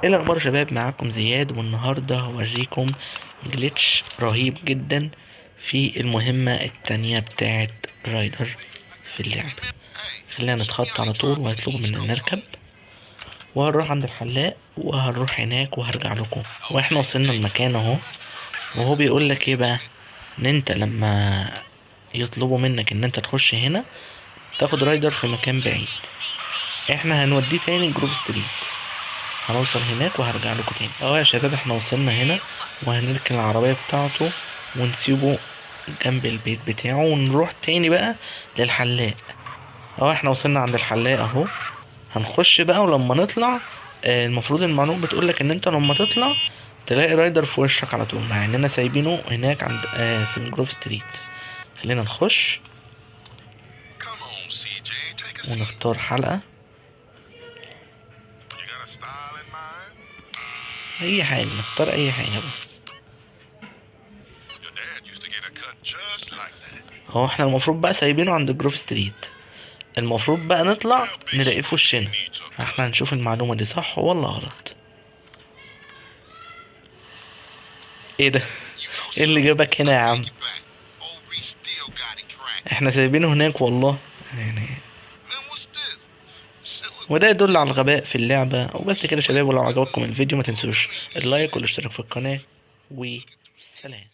ايه الاخبار يا شباب؟ معاكم زياد، والنهارده هوريكم جليتش رهيب جدا في المهمة التانية بتاعت رايدر في اللعبة. خلينا نتخطى على طول وهيطلبوا منا نركب، وهنروح عند الحلاق وهنروح هناك وهرجع لكم. واحنا وصلنا المكان اهو، وهو بيقول لك ايه بقى؟ ان انت لما يطلبوا منك ان انت تخش هنا تاخد رايدر في مكان بعيد، احنا هنوديه تاني جروب ستريت. هنوصل هناك وهرجع لكم تاني. يا شباب، احنا وصلنا هنا وهنركن العربية بتاعته ونسيبه جنب البيت بتاعه ونروح تاني بقى للحلاق. احنا وصلنا عند الحلاق اهو. هنخش بقى ولما نطلع المفروض المعلومة بتقولك ان انت لما تطلع تلاقي رايدر في وشك على طول، مع اننا سايبينه هناك عند في الجروف ستريت. خلينا نخش ونختار حلقة، اي حاجة نختار اي حاجة بس. هو احنا المفروض بقى سايبينه عند جروف ستريت، المفروض بقى نطلع نلاقيه في وشنا. احنا هنشوف المعلومة دي صح ولا غلط. ايه ده؟ ايه اللي جابك هنا يا عم؟ احنا سايبينه هناك والله يعني. وده يدل على الغباء في اللعبة. وبس كده يا شباب، ولو عجبكم الفيديو ما تنسوش اللايك والاشتراك في القناة، وسلام.